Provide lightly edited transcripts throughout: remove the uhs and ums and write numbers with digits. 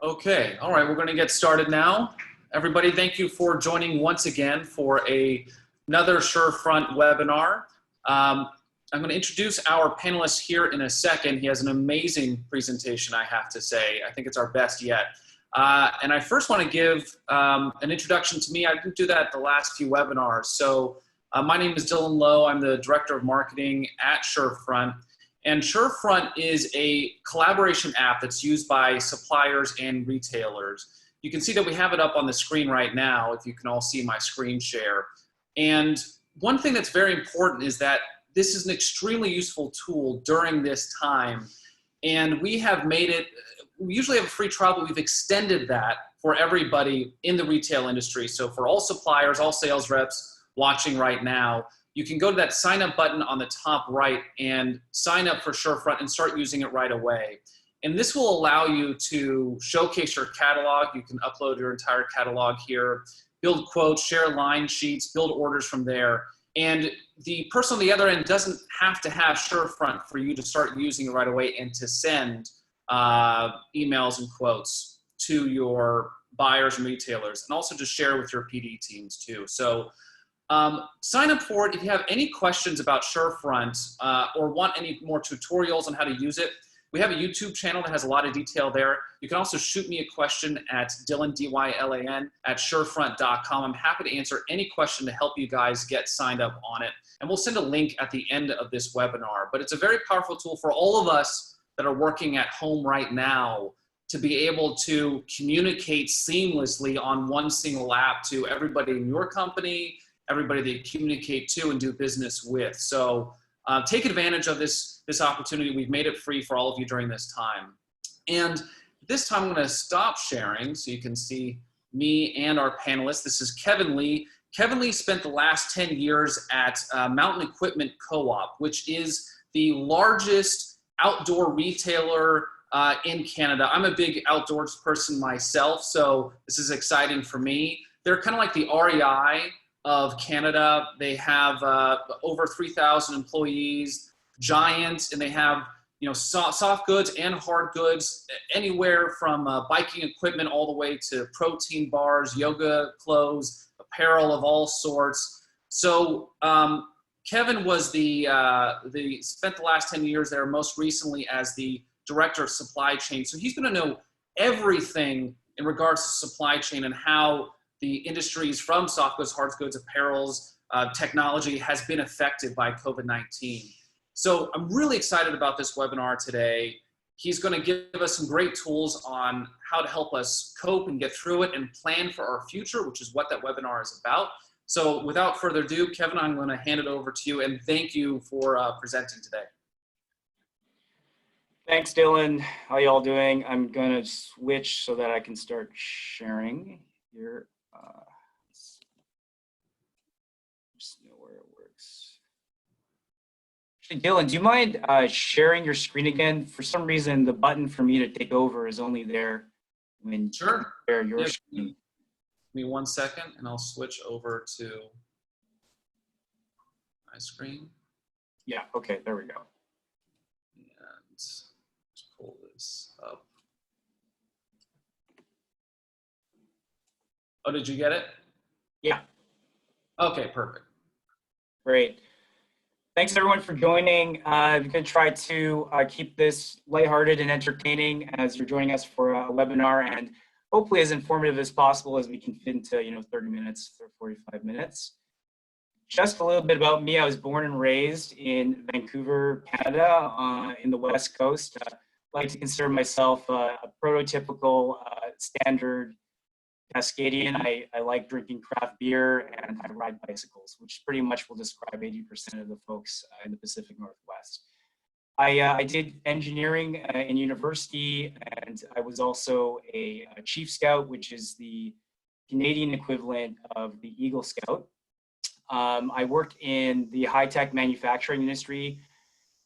Okay, all right, we're going to get started now. Everybody, thank you for joining once again for another Surefront webinar. I'm going to introduce our panelist here in a second. He has an amazing presentation, I have to say. I think it's our best yet. And I first want to give an introduction to me. I didn't do that the last few webinars. So my name is Dylan Lowe. I'm the Director of Marketing at Surefront. And Surefront is a collaboration app that's used by suppliers and retailers. You can see that we have it up on the screen right now, if you can all see my screen share. And one thing that's very important is that this is an extremely useful tool during this time. And we have made it, we usually have a free trial, but we've extended that for everybody in the retail industry. So for all suppliers, all sales reps watching right now, you can go to that sign up button on the top right and sign up for Surefront and start using it right away. And this will allow you to showcase your catalog. You can upload your entire catalog here, build quotes, share line sheets, build orders from there. And the person on the other end doesn't have to have Surefront for you to start using it right away and to send emails and quotes to your buyers and retailers, and also to share with your PD teams too. So sign up for it. If you have any questions about Surefront or want any more tutorials on how to use it, we have a YouTube channel that has a lot of detail there. You can also shoot me a question at Dylan, D-Y-L-A-N, at surefront.com. I'm happy to answer any question to help you guys get signed up on it. And we'll send a link at the end of this webinar. But it's a very powerful tool for all of us that are working at home right now to be able to communicate seamlessly on one single app to everybody in your company, everybody that you communicate to and do business with. So take advantage of this opportunity. We've made it free for all of you during this time. And this time I'm going to stop sharing so you can see me and our panelists. This is Kevin Lee. Kevin Lee spent the last 10 years at Mountain Equipment Co-op, which is the largest outdoor retailer in Canada. I'm a big outdoors person myself, so this is exciting for me. They're kind of like the REI of Canada. They have over 3,000 employees, giant, and they have soft goods and hard goods, anywhere from biking equipment all the way to protein bars, yoga clothes, apparel of all sorts. So Kevin was spent the last 10 years there, most recently as the director of supply chain. So he's going to know everything in regards to supply chain and how the industries from soft goods, hard goods, apparels, technology has been affected by COVID-19. So I'm really excited about this webinar today. He's going to give us some great tools on how to help us cope and get through it and plan for our future, which is what that webinar is about. So without further ado, Kevin, I'm going to hand it over to you, and thank you for presenting today. Thanks, Dylan. How y'all doing? I'm going to switch so that I can start sharing here. Just know where it works. Actually, Dylan, do you mind sharing your screen again? For some reason, the button for me to take over is only there when you share your screen. Give me 1 second, and I'll switch over to my screen. Yeah, okay, there we go. And let's pull this up. Oh, did you get it? Yeah. Okay, perfect. Great. Thanks everyone for joining. I'm going to try to keep this lighthearted and entertaining as you're joining us for a webinar, and hopefully as informative as possible as we can fit into 30 minutes or 45 minutes. Just a little bit about me. I was born and raised in Vancouver, Canada, in the West Coast. I like to consider myself a prototypical standard Cascadian. I like drinking craft beer and I ride bicycles, which pretty much will describe 80% of the folks in the Pacific Northwest. I did engineering in university, and I was also a Chief Scout, which is the Canadian equivalent of the Eagle Scout. I worked in the high-tech manufacturing industry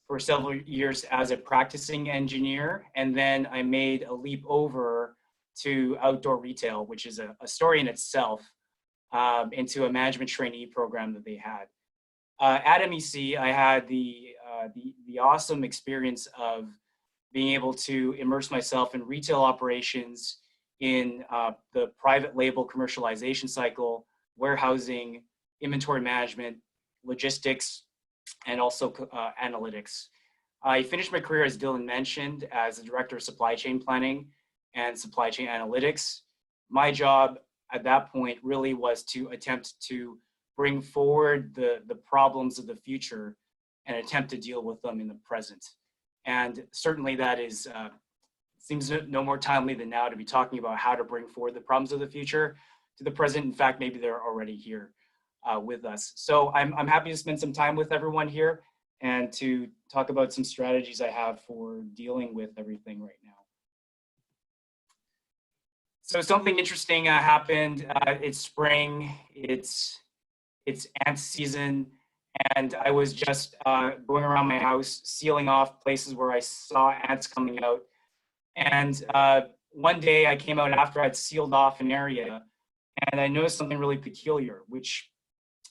for several years as a practicing engineer, and then I made a leap over to outdoor retail, which is a story in itself, into a management trainee program that they had. At MEC, I had the awesome experience of being able to immerse myself in retail operations in the private label commercialization cycle, warehousing, inventory management, logistics, and also analytics. I finished my career, as Dylan mentioned, as the director of supply chain planning and supply chain analytics. My job at that point really was to attempt to bring forward the problems of the future and attempt to deal with them in the present. And certainly that is, seems no more timely than now to be talking about how to bring forward the problems of the future to the present. In fact, maybe they're already here with us. So I'm happy to spend some time with everyone here and to talk about some strategies I have for dealing with everything right now. So something interesting happened. It's spring, it's ant season, and I was just going around my house, sealing off places where I saw ants coming out. And one day I came out after I'd sealed off an area, and I noticed something really peculiar, which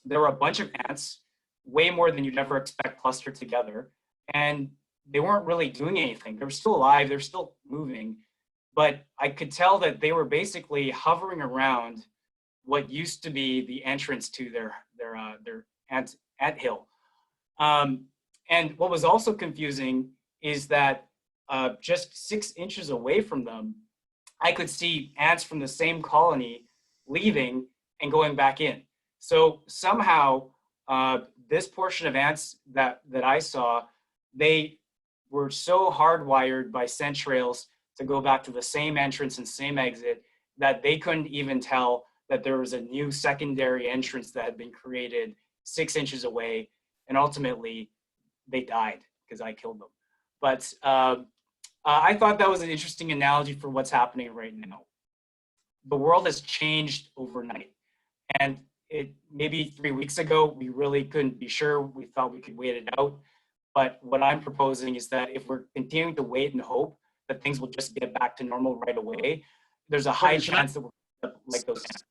there were a bunch of ants, way more than you'd ever expect clustered together. And they weren't really doing anything. They were still alive, they're still moving, but I could tell that they were basically hovering around what used to be the entrance to their ant hill. And what was also confusing is that just 6 inches away from them, I could see ants from the same colony leaving and going back in. So somehow this portion of ants that I saw, they were so hardwired by scent trails to go back to the same entrance and same exit that they couldn't even tell that there was a new secondary entrance that had been created 6 inches away, and ultimately they died because I killed them. But I thought that was an interesting analogy for what's happening right now. The world has changed overnight, and maybe 3 weeks ago, we really couldn't be sure. We thought we could wait it out. But what I'm proposing is that if we're continuing to wait and hope that things will just get back to normal right away, there's a high chance that we're like those ants.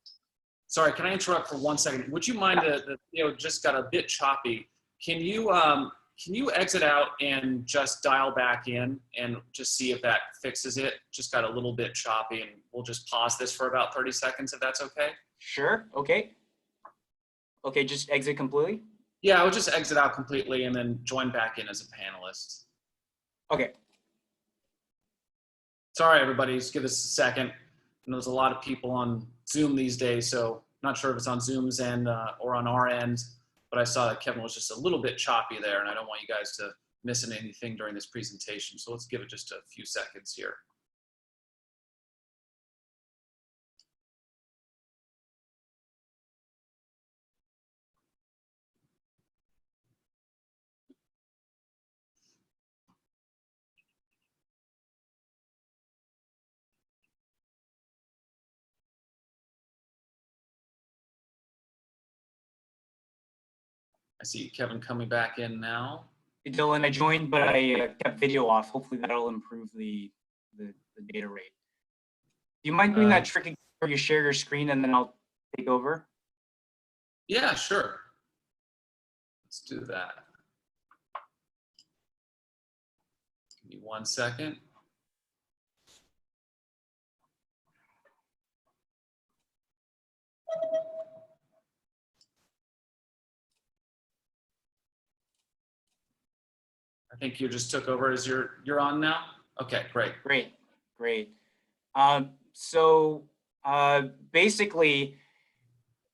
Sorry, can I interrupt for 1 second? Would you mind the video just got a bit choppy? Can you exit out and just dial back in and just see if that fixes it? Just got a little bit choppy, and we'll just pause this for about 30 seconds if that's okay. Sure, okay. Okay, just exit completely? Yeah, I would just exit out completely and then join back in as a panelist. Okay. Sorry, everybody, just give us a second. And there's a lot of people on Zoom these days, so not sure if it's on Zoom's end or on our end, but I saw that Kevin was just a little bit choppy there, and I don't want you guys to miss anything during this presentation. So let's give it just a few seconds here. I see Kevin coming back in now. Hey, Dylan, I joined, but I kept video off. Hopefully that'll improve the data rate. Do you mind doing that trick again where you share your screen and then I'll take over? Yeah, sure. Let's do that. Give me 1 second. I think you just took over as you're on now. Okay, great. Great. So basically,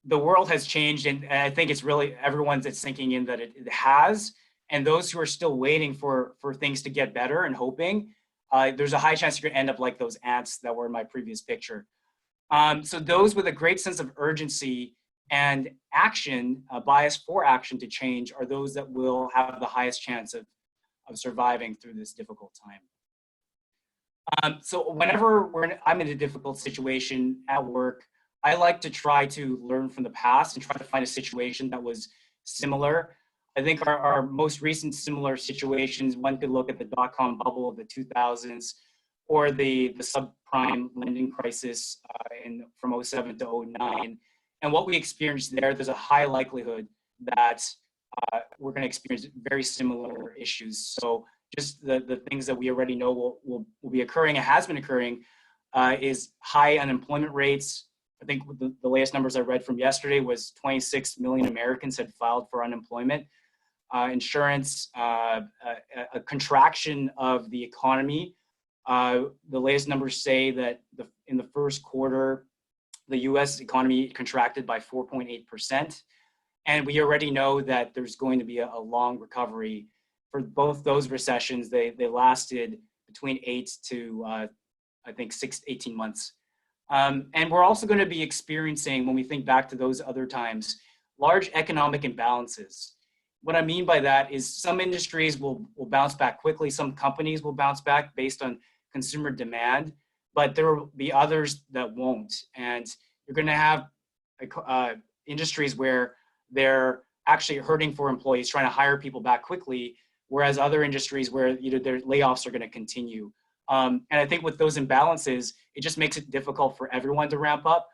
the world has changed, and I think it's really everyone's sinking in that it has. And those who are still waiting for things to get better and hoping, there's a high chance you're going to end up like those ants that were in my previous picture. So those with a great sense of urgency and action, bias for action to change, are those that will have the highest chance of surviving through this difficult time. So whenever I'm in a difficult situation at work, I like to try to learn from the past and try to find a situation that was similar. I think our most recent similar situations, one could look at the dot-com bubble of the 2000s or the subprime lending crisis from 07 to 09. And what we experienced there's a high likelihood that we're going to experience very similar issues. So just the things that we already know will be occurring and has been occurring, is high unemployment rates. I think the latest numbers I read from yesterday was 26 million Americans had filed for unemployment. Insurance, a contraction of the economy. The latest numbers say that in the first quarter, the US economy contracted by 4.8%. And we already know that there's going to be a long recovery for both those recessions. They lasted between 8 to, I think, 18 months. And we're also going to be experiencing, when we think back to those other times, large economic imbalances. What I mean by that is some industries will bounce back quickly. Some companies will bounce back based on consumer demand, but there will be others that won't. And you're going to have industries where they're actually hurting for employees, trying to hire people back quickly, whereas other industries where their layoffs are going to continue. And I think with those imbalances, it just makes it difficult for everyone to ramp up.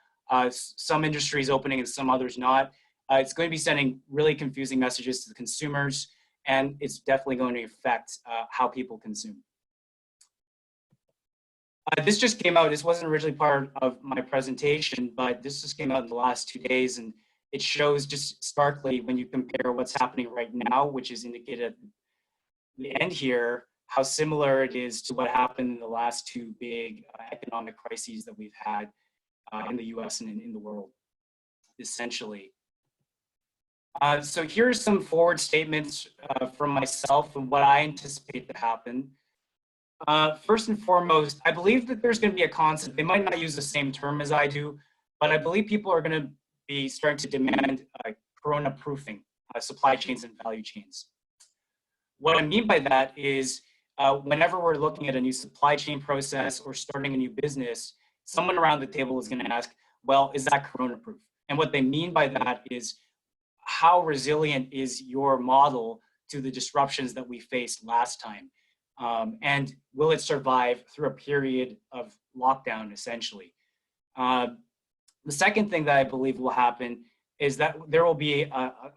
Some industries opening and some others not. It's going to be sending really confusing messages to the consumers, and it's definitely going to affect how people consume. This just came out. This wasn't originally part of my presentation, but this just came out in the last 2 days, and it shows just starkly when you compare what's happening right now, which is indicated at the end here, how similar it is to what happened in the last two big economic crises that we've had in the US and in the world, essentially. So here's some forward statements from myself and what I anticipate to happen. First and foremost, I believe that there's going to be a concept. They might not use the same term as I do, but I believe people are going to be starting to demand corona proofing, supply chains and value chains. What I mean by that is whenever we're looking at a new supply chain process or starting a new business, someone around the table is going to ask, well, is that corona proof? And what they mean by that is, how resilient is your model to the disruptions that we faced last time? And will it survive through a period of lockdown, essentially? The second thing that I believe will happen is that there will be,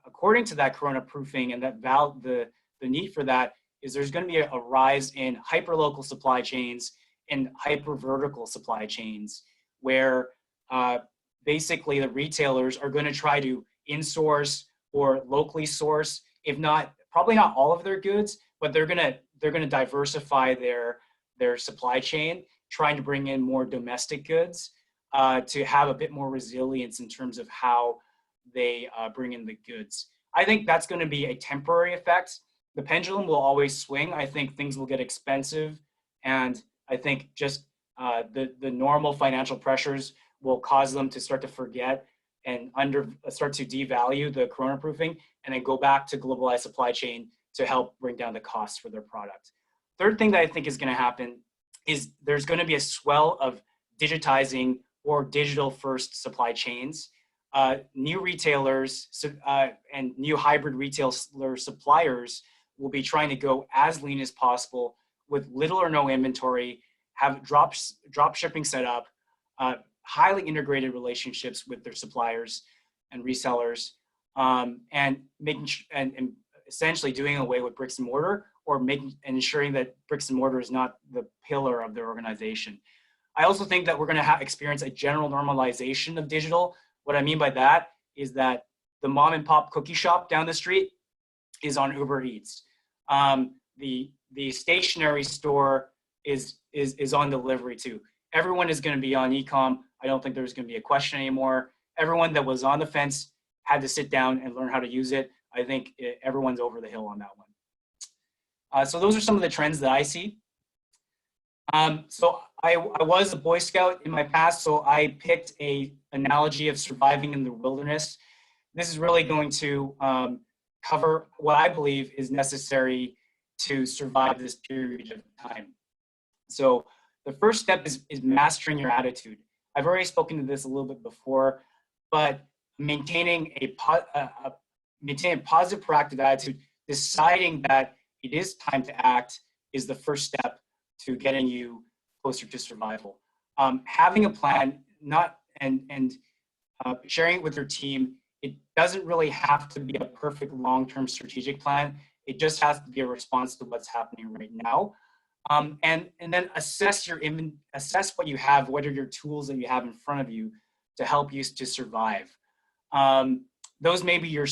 according to that corona proofing and that the need for that, is there's going to be a rise in hyperlocal supply chains and hyper-vertical supply chains, where basically the retailers are going to try to in-source or locally source, if not, probably not all of their goods, but they're going to diversify their supply chain, trying to bring in more domestic goods to have a bit more resilience in terms of how they bring in the goods. I think that's going to be a temporary effect. The pendulum will always swing. I think things will get expensive, and I think just the normal financial pressures will cause them to start to forget and start to devalue the corona proofing, and then go back to globalized supply chain to help bring down the costs for their product. Third thing that I think is going to happen is there's going to be a swell of digitizing or digital first supply chains. New retailers and new hybrid retailer suppliers will be trying to go as lean as possible with little or no inventory, have drop shipping set up, highly integrated relationships with their suppliers and resellers, and essentially doing away with bricks and mortar, or ensuring that bricks and mortar is not the pillar of their organization. I also think that we're going to experience a general normalization of digital. What I mean by that is that the mom and pop cookie shop down the street is on Uber Eats. The stationery store is on delivery too. Everyone is going to be on e-com. I don't think there's going to be a question anymore. Everyone that was on the fence had to sit down and learn how to use it. I think everyone's over the hill on that one. So those are some of the trends that I see. So I was a Boy Scout in my past, so I picked a analogy of surviving in the wilderness. This is really going to cover what I believe is necessary to survive this period of time. So the first step is mastering your attitude. I've already spoken to this a little bit before, but maintaining a positive, proactive attitude, deciding that it is time to act, is the first step to getting you closer to survival. Having a plan, sharing it with your team. It doesn't really have to be a perfect long-term strategic plan. It just has to be a response to what's happening right now. And then assess what you have, what are your tools that you have in front of you to help you to survive. Those may be your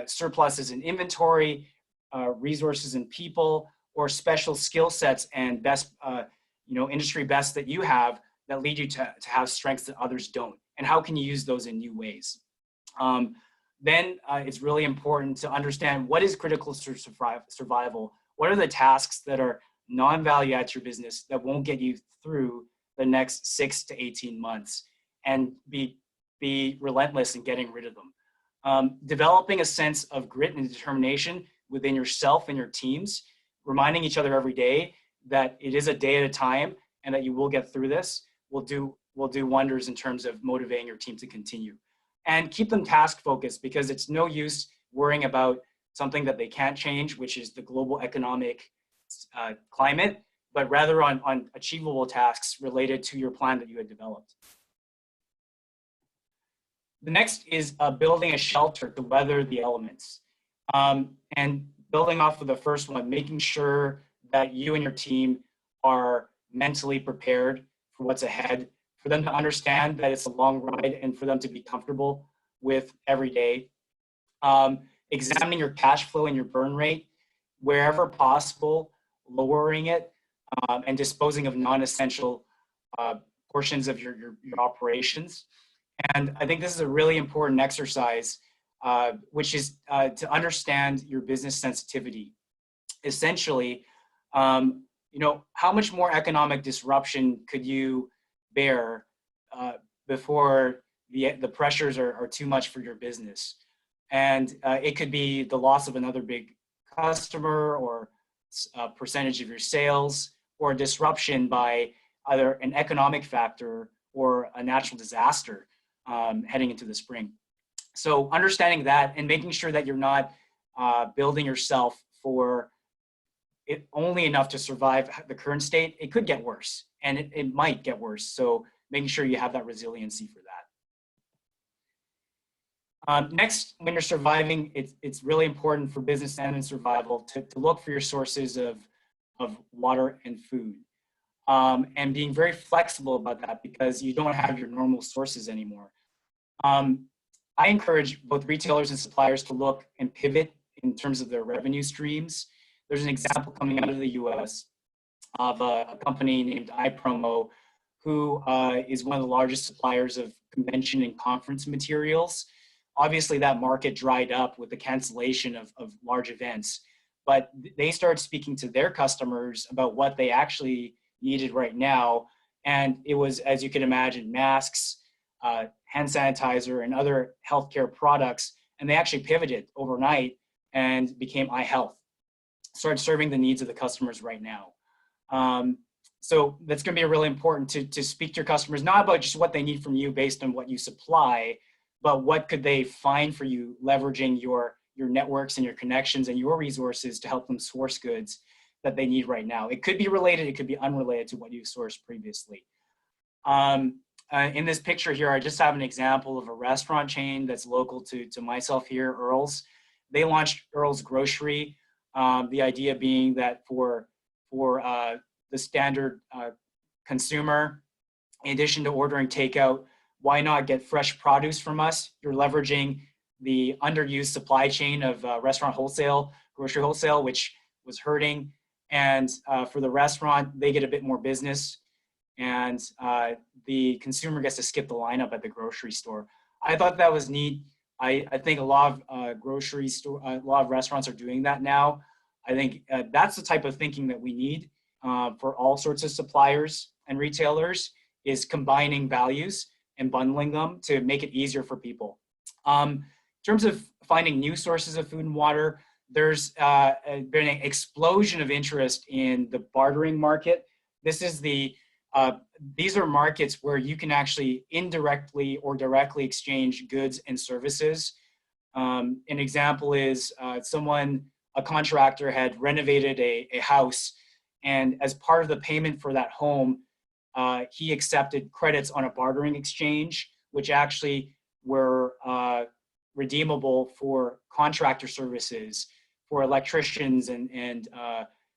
surpluses in inventory, resources and people, or special skill sets and best, industry best that you have that lead you to have strengths that others don't. And how can you use those in new ways? Then it's really important to understand what is critical to survival. What are the tasks that are non-value add to your business that won't get you through the next 6 to 18 months, and be relentless in getting rid of them. Developing a sense of grit and determination within yourself and your teams, reminding each other every day that it is a day at a time and that you will get through this, will do wonders in terms of motivating your team to continue. And keep them task focused, because it's no use worrying about something that they can't change, which is the global economic climate, but rather on achievable tasks related to your plan that you had developed. The next is building a shelter to weather the elements. And building off of the first one, making sure that you and your team are mentally prepared for what's ahead, for them to understand that it's a long ride and for them to be comfortable with every day. Examining your cash flow and your burn rate, wherever possible, lowering it, and disposing of non-essential portions of your operations. And I think this is a really important exercise, which is to understand your business sensitivity. Essentially, how much more economic disruption could you bear before the pressures are too much for your business? And it could be the loss of another big customer, or a percentage of your sales, or a disruption by either an economic factor or a natural disaster heading into the spring. So understanding that and making sure that you're not building yourself for it only enough to survive the current state. It could get worse, and it might get worse. So making sure you have that resiliency for that. Next, when you're surviving, it's really important for business and in survival to look for your sources of water and food, and being very flexible about that, because you don't have your normal sources anymore. I encourage both retailers and suppliers to look and pivot in terms of their revenue streams. There's an example coming out of the US of a company named iPromo, who is one of the largest suppliers of convention and conference materials. Obviously, that market dried up with the cancellation of large events, but they started speaking to their customers about what they actually needed right now. And it was, as you can imagine, masks, hand sanitizer, and other healthcare products. And they actually pivoted overnight and became iHealth, started serving the needs of the customers right now. So that's going to be really important to speak to your customers, not about just what they need from you based on what you supply, but what could they find for you, leveraging your networks and your connections and your resources to help them source goods that they need right now. It could be related, it could be unrelated to what you sourced previously. In this picture here, I just have an example of a restaurant chain that's local to myself here, Earl's. They launched Earl's Grocery. The idea being that for the standard consumer, in addition to ordering takeout, why not get fresh produce from us? You're leveraging the underused supply chain of restaurant wholesale, grocery wholesale, which was hurting. And for the restaurant, they get a bit more business, and the consumer gets to skip the lineup at the grocery store. I thought that was neat. I think a lot of a lot of restaurants are doing that now. I think that's the type of thinking that we need for all sorts of suppliers and retailers, is combining values and bundling them to make it easier for people. In terms of finding new sources of food and water, there's been an explosion of interest in the bartering market. This is these are markets where you can actually indirectly or directly exchange goods and services. An example is a contractor had renovated a house, and as part of the payment for that home, he accepted credits on a bartering exchange, which actually were redeemable for contractor services, for electricians and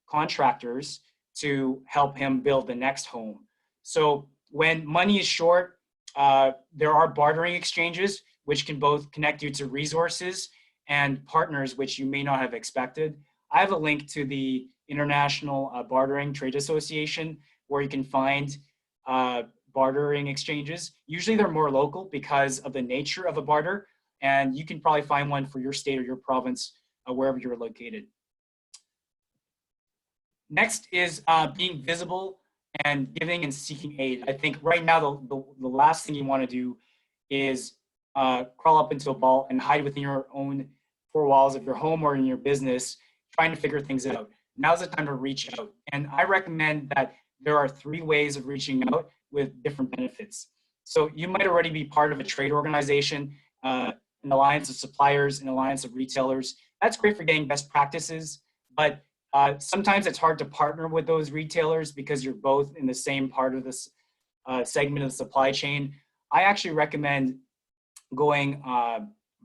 contractors. to help him build the next home. So when money is short, there are bartering exchanges, which can both connect you to resources and partners, which you may not have expected. I have a link to the International Bartering Trade Association, where you can find bartering exchanges. Usually they're more local because of the nature of a barter, and you can probably find one for your state or your province, wherever you're located. Next is being visible and giving and seeking aid. I think right now the last thing you want to do is crawl up into a ball and hide within your own four walls of your home or in your business, trying to figure things out. Now's the time to reach out. And I recommend that there are 3 ways of reaching out with different benefits. So you might already be part of a trade organization, an alliance of suppliers, an alliance of retailers. That's great for getting best practices, but sometimes it's hard to partner with those retailers because you're both in the same part of this segment of the supply chain. I actually recommend going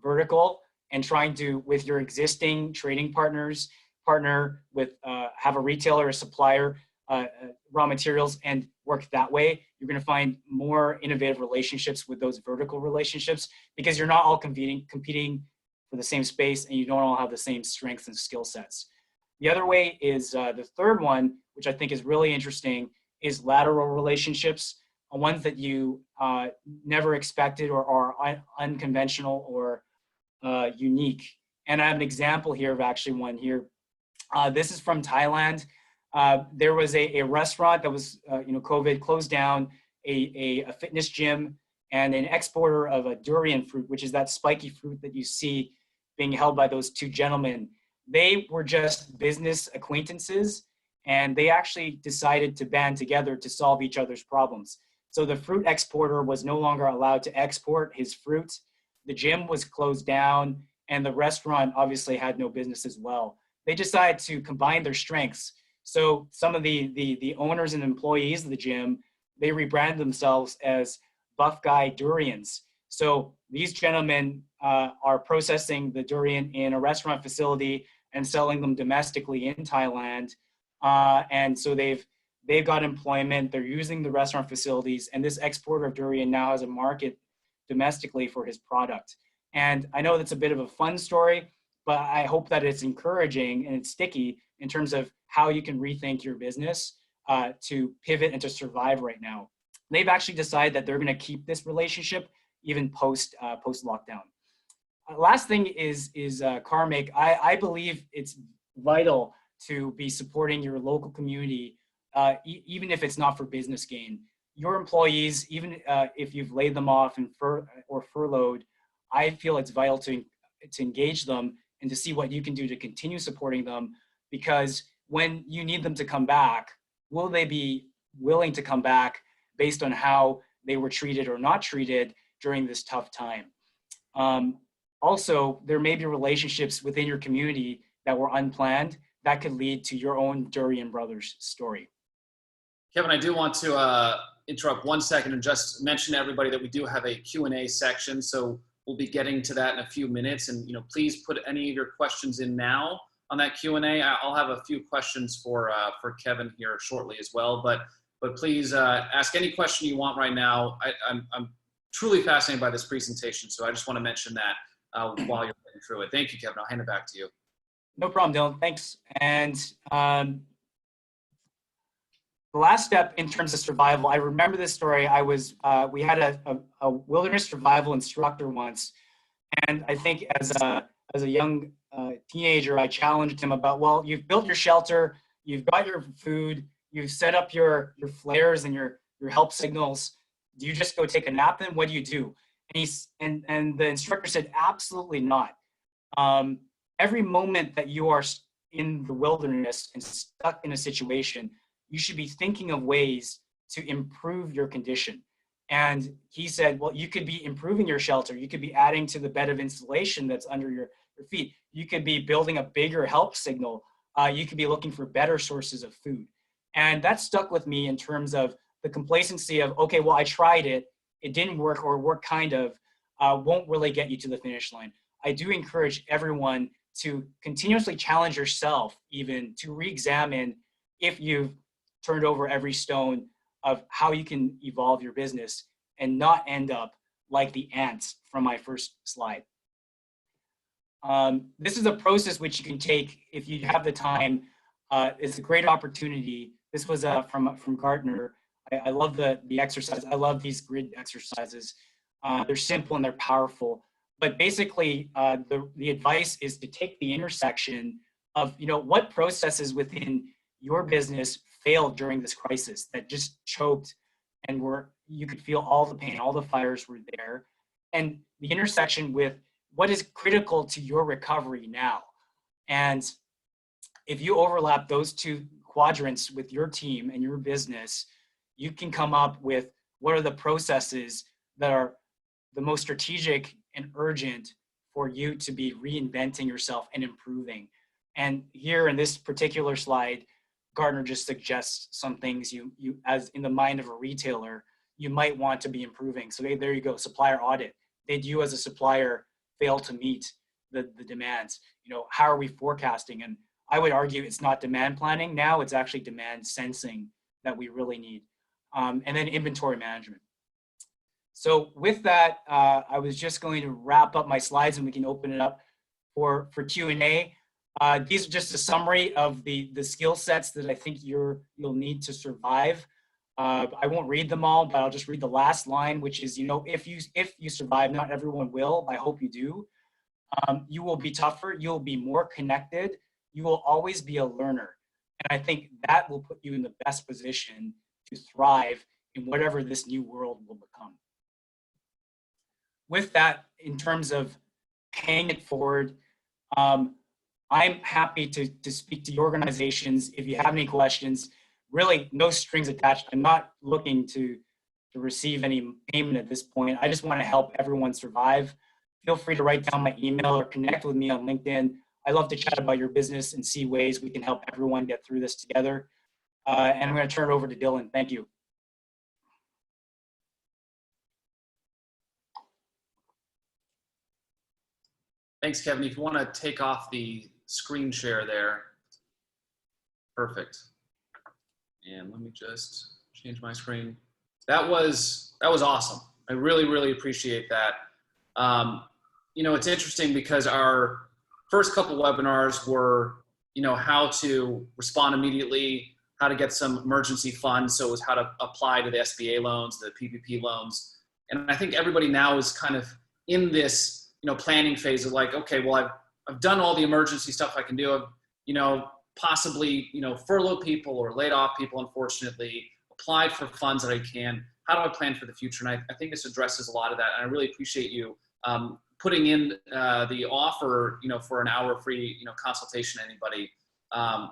vertical and trying to, with your existing trading partners, partner with, have a retailer or supplier, raw materials, and work that way. You're going to find more innovative relationships with those vertical relationships because you're not all competing for the same space and you don't all have the same strengths and skill sets. The other way is the third one, which I think is really interesting, is lateral relationships, ones that you never expected or are unconventional or unique. And I have an example here of actually one here. This is from Thailand. There was a restaurant that was, COVID closed down, a fitness gym, and an exporter of a durian fruit, which is that spiky fruit that you see being held by those 2 gentlemen. They were just business acquaintances, and they actually decided to band together to solve each other's problems. So the fruit exporter was no longer allowed to export his fruit. The gym was closed down, and the restaurant obviously had no business as well. They decided to combine their strengths. So some of the owners and employees of the gym, they rebranded themselves as Buff Guy Durians. So these gentlemen are processing the durian in a restaurant facility and selling them domestically in Thailand. And so they've got employment, they're using the restaurant facilities, and this exporter of durian now has a market domestically for his product. And I know that's a bit of a fun story, but I hope that it's encouraging and it's sticky in terms of how you can rethink your business to pivot and to survive right now. They've actually decided that they're going to keep this relationship even post lockdown. Last thing is Karmic. I believe it's vital to be supporting your local community, even if it's not for business gain. Your employees, even if you've laid them off and or furloughed, I feel it's vital to engage them and to see what you can do to continue supporting them, because when you need them to come back, will they be willing to come back based on how they were treated or not treated during this tough time? Also, there may be relationships within your community that were unplanned that could lead to your own Durian Brothers story. Kevin, I do want to interrupt 1 second and just mention to everybody that we do have a Q&A section. So we'll be getting to that in a few minutes. And please put any of your questions in now on that Q&A. I'll have a few questions for Kevin here shortly as well. But please ask any question you want right now. I'm truly fascinated by this presentation, so I just want to mention that while you're getting through it. Thank you, Kevin. I'll hand it back to you. No problem, Dylan. Thanks. And the last step in terms of survival, I remember this story. We had a wilderness survival instructor once, and I think as a young teenager, I challenged him about, well, you've built your shelter, you've got your food, you've set up your flares and your help signals. Do you just go take a nap then? What do you do? And the instructor said, absolutely not. Every moment that you are in the wilderness and stuck in a situation, you should be thinking of ways to improve your condition. And he said, well, you could be improving your shelter. You could be adding to the bed of insulation that's under your feet. You could be building a bigger help signal. You could be looking for better sources of food. And that stuck with me in terms of the complacency of, okay, well, I tried it. It didn't work, or work kind of, won't really get you to the finish line. I do encourage everyone to continuously challenge yourself, even to re-examine if you've turned over every stone of how you can evolve your business and not end up like the ants from my first slide. This is a process which you can take if you have the time. It's a great opportunity. This was from Gartner. I love the exercise. I love these grid exercises. They're simple and they're powerful. But basically, the advice is to take the intersection of, what processes within your business failed during this crisis that just choked and you could feel all the pain, all the fires were there, and the intersection with what is critical to your recovery now. And if you overlap those two quadrants with your team and your business, you can come up with what are the processes that are the most strategic and urgent for you to be reinventing yourself and improving. And here in this particular slide, Gartner just suggests some things you as in the mind of a retailer, you might want to be improving. So there you go, supplier audit. Did you as a supplier fail to meet the demands? How are we forecasting? And I would argue it's not demand planning now, it's actually demand sensing that we really need. And then inventory management. So with that, I was just going to wrap up my slides and we can open it up for Q&A. These are just a summary of the skill sets that I think you'll need to survive. I won't read them all, but I'll just read the last line, which is, if you survive, not everyone will, I hope you do. You will be tougher, you'll be more connected, you will always be a learner. And I think that will put you in the best position to thrive in whatever this new world will become. With that, in terms of paying it forward, I'm happy to speak to your organizations. If you have any questions, really no strings attached. I'm not looking to receive any payment at this point. I just want to help everyone survive. Feel free to write down my email or connect with me on LinkedIn. I love to chat about your business and see ways we can help everyone get through this together. And I'm going to turn it over to Dylan. Thank you. Thanks, Kevin. If you want to take off the screen share there. Perfect. And let me just change my screen. That was awesome. I really appreciate that. It's interesting because our first couple webinars were, how to respond immediately, how to get some emergency funds. So it was how to apply to the SBA loans, the PPP loans. And I think everybody now is kind of in this, planning phase of like, okay, well, I've done all the emergency stuff I can do. I've, possibly, furlough people or laid off people, unfortunately, applied for funds that I can. How do I plan for the future? And I think this addresses a lot of that. And I really appreciate you putting in the offer, for an hour free, consultation to anybody,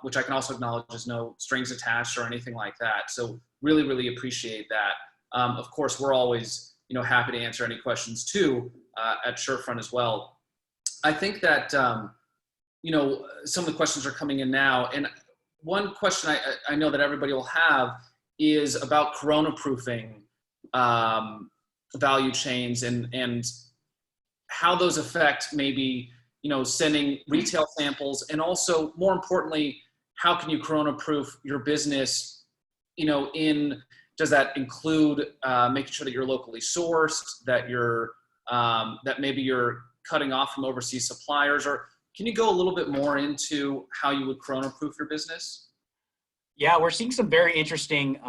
which I can also acknowledge is no strings attached or anything like that. So really appreciate that. Of course, we're always, happy to answer any questions too at Surefront as well. I think that, some of the questions are coming in now. And one question I know that everybody will have is about corona-proofing value chains and how those affect maybe, sending retail samples, and also more importantly, how can you corona-proof your business, does that include making sure that you're locally sourced, that that maybe you're cutting off from overseas suppliers, or can you go a little bit more into how you would corona-proof your business? Yeah, we're seeing some very interesting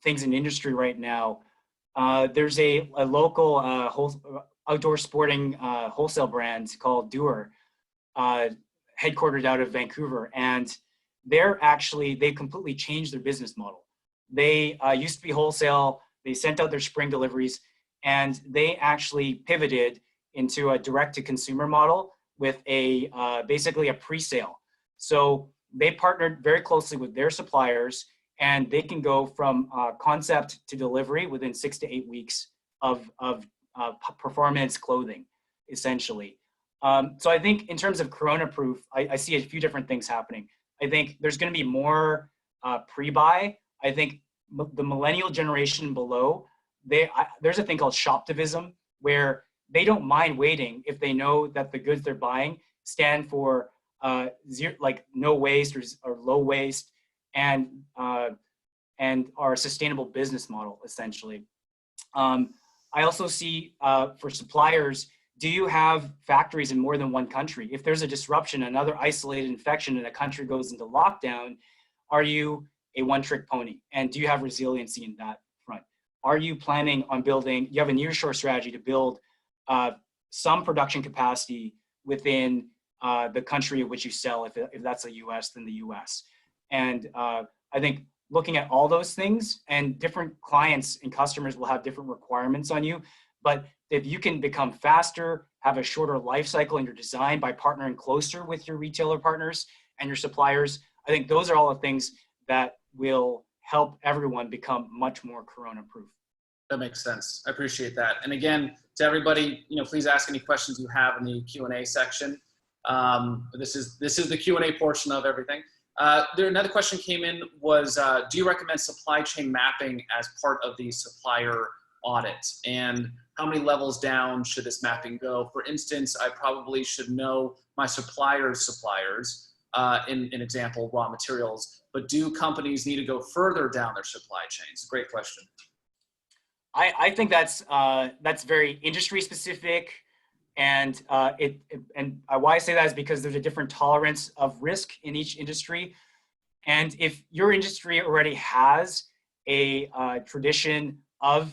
things in industry right now. There's a local outdoor sporting wholesale brand called Dewar, headquartered out of Vancouver, and they've completely changed their business model. They used to be wholesale. They sent out their spring deliveries, and they actually pivoted into a direct-to-consumer model with basically a pre-sale. So they partnered very closely with their suppliers, and they can go from concept to delivery within 6 to 8 weeks of performance clothing, essentially. So I think in terms of corona-proof, I see a few different things happening. I think there's going to be more pre-buy. I think the millennial generation below, there's a thing called shoptivism, where they don't mind waiting if they know that the goods they're buying stand for no waste or low waste, and and are a sustainable business model, essentially. I also see for suppliers, do you have factories in more than one country? If there's a disruption, another isolated infection, and a country goes into lockdown, are you a one-trick pony? And do you have resiliency in that front? Are you planning on building, you have a nearshore strategy to build some production capacity within the country in which you sell, if that's the US, then the US. And I think looking at all those things, and different clients and customers will have different requirements on you, but if you can become faster, have a shorter life cycle in your design by partnering closer with your retailer partners and your suppliers, I think those are all the things that will help everyone become much more corona-proof. That makes sense. I appreciate that. And again, to everybody, please ask any questions you have in the Q&A section. This is the Q&A portion of everything. Another question came in was, do you recommend supply chain mapping as part of the supplier audit? And how many levels down should this mapping go? For instance, I probably should know my suppliers' suppliers, in example, raw materials, but do companies need to go further down their supply chains? Great question. I think that's very industry specific. And why I say that is because there's a different tolerance of risk in each industry. And if your industry already has a tradition of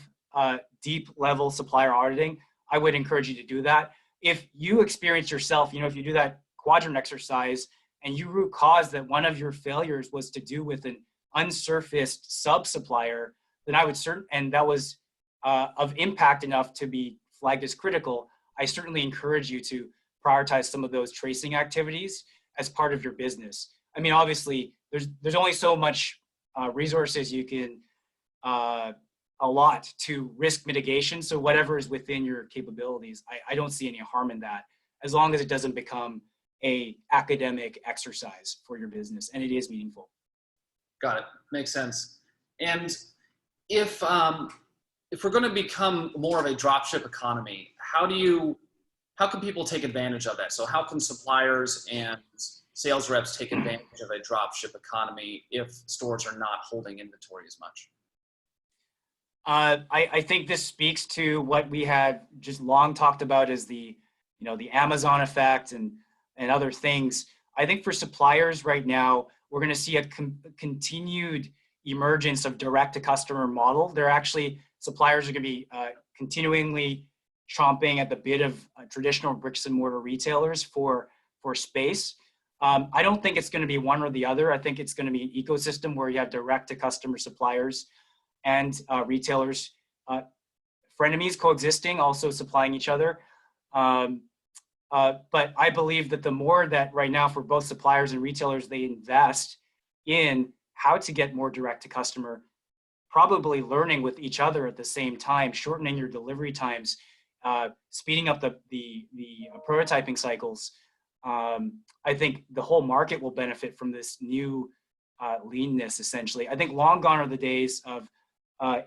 deep level supplier auditing, I would encourage you to do that. If you experience yourself, if you do that quadrant exercise and you root cause that one of your failures was to do with an unsurfaced sub-supplier, then I would and that was of impact enough to be flagged as critical, I certainly encourage you to prioritize some of those tracing activities as part of your business. I mean, obviously, there's only so much resources you can allot to risk mitigation. So whatever is within your capabilities, I don't see any harm in that, as long as it doesn't become a academic exercise for your business and it is meaningful. Got it. Makes sense. And if we're going to become more of a dropship economy, how can people take advantage of that? So how can suppliers and sales reps take advantage of a dropship economy if stores are not holding inventory as much? I think this speaks to what we had just long talked about as the Amazon effect and other things. I think for suppliers right now, we're going to see a continued emergence of direct to customer model. Suppliers are going to be continually chomping at the bit of traditional bricks and mortar retailers for space. I don't think it's going to be one or the other. I think it's going to be an ecosystem where you have direct to customer suppliers and retailers, frenemies coexisting, also supplying each other. But I believe that the more that right now for both suppliers and retailers, they invest in how to get more direct to customer, probably learning with each other at the same time, shortening your delivery times, speeding up the prototyping cycles. I think the whole market will benefit from this new leanness, essentially. I think long gone are the days of,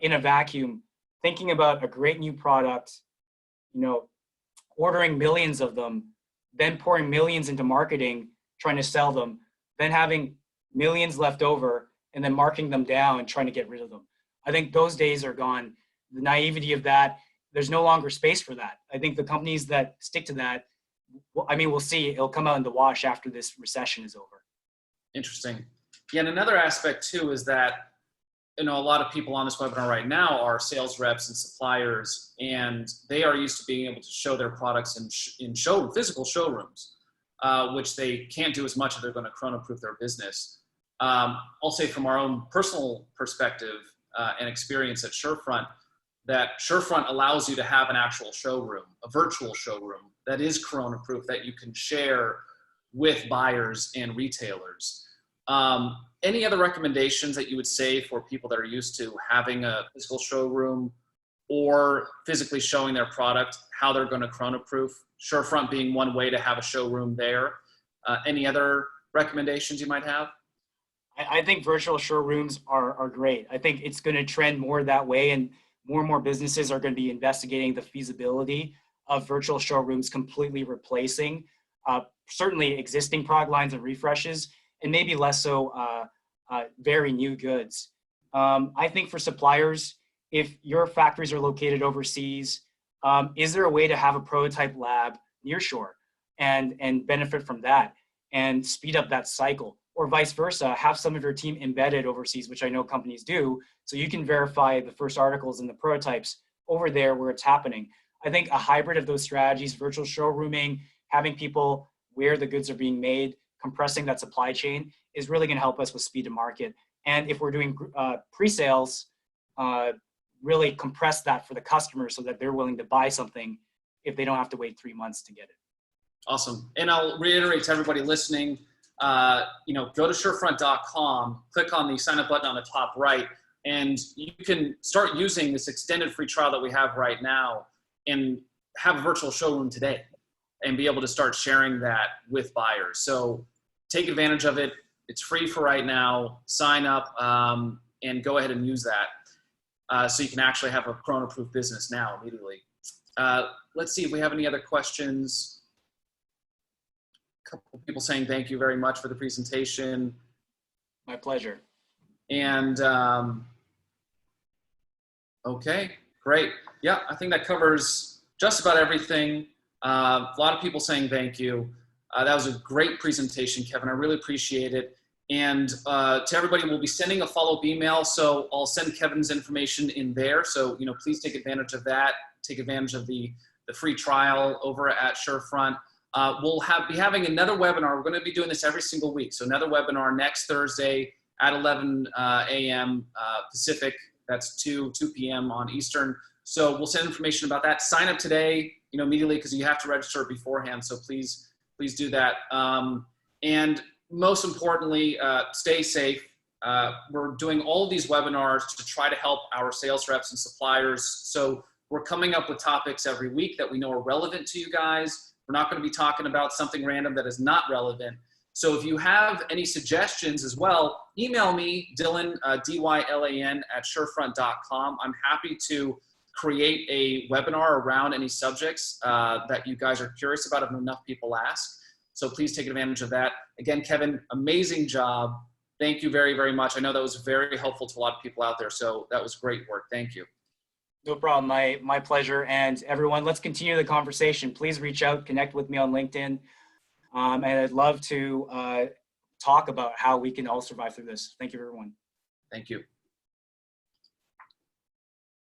in a vacuum, thinking about a great new product, ordering millions of them, then pouring millions into marketing, trying to sell them, then having millions left over, and then marking them down and trying to get rid of them. I think those days are gone. The naivety of that, there's no longer space for that. I think the companies that stick to that, we'll see, it'll come out in the wash after this recession is over. Interesting. Yeah, and another aspect too is that, a lot of people on this webinar right now are sales reps and suppliers, and they are used to being able to show their products in physical showrooms, which they can't do as much if they're going to chrono-proof their business. I'll say from our own personal perspective and experience at Surefront, that Surefront allows you to have an actual showroom, a virtual showroom that is corona-proof that you can share with buyers and retailers. Any other recommendations that you would say for people that are used to having a physical showroom or physically showing their product, how they're going to chrono-proof? Surefront being one way to have a showroom there. Any other recommendations you might have? I think virtual showrooms are great. I think it's going to trend more that way, and more businesses are going to be investigating the feasibility of virtual showrooms completely replacing certainly existing product lines and refreshes, and maybe less so very new goods. I think for suppliers, if your factories are located overseas, is there a way to have a prototype lab near shore and benefit from that and speed up that cycle? Or vice versa, have some of your team embedded overseas, which I know companies do, so you can verify the first articles and the prototypes over there where it's happening. I think a hybrid of those strategies, virtual showrooming, having people where the goods are being made, compressing that supply chain is really going to help us with speed to market. And if we're doing pre-sales, really compress that for the customer so that they're willing to buy something if they don't have to wait 3 months to get it. Awesome. And I'll reiterate to everybody listening, go to surefront.com, click on the sign up button on the top right, and you can start using this extended free trial that we have right now and have a virtual showroom today and be able to start sharing that with buyers. So take advantage of it. It's free for right now. Sign up and go ahead and use that so you can actually have a Corona-proof business now immediately. Let's see if we have any other questions. A couple of people saying thank you very much for the presentation. My pleasure. And okay, great. Yeah, I think that covers just about everything. A lot of people saying thank you. That was a great presentation, Kevin. I really appreciate it. And to everybody, we'll be sending a follow-up email. So I'll send Kevin's information in there. So, please take advantage of that. Take advantage of the free trial over at Surefront. We'll be having another webinar. We're going to be doing this every single week. So another webinar next Thursday at 11 a.m. Pacific. That's 2 p.m. on Eastern. So we'll send information about that. Sign up today, immediately, because you have to register beforehand. So please do that. And most importantly, stay safe. We're doing all of these webinars to try to help our sales reps and suppliers. So we're coming up with topics every week that we know are relevant to you guys. We're not going to be talking about something random that is not relevant. So if you have any suggestions as well, email me, Dylan, D-Y-L-A-N, at surefront.com. I'm happy to create a webinar around any subjects that you guys are curious about if enough people ask. So please take advantage of that. Again, Kevin, amazing job. Thank you very, very much. I know that was very helpful to a lot of people out there. So that was great work. Thank you. No problem. My pleasure. And everyone, let's continue the conversation. Please reach out, connect with me on LinkedIn. And I'd love to talk about how we can all survive through this. Thank you, everyone. Thank you.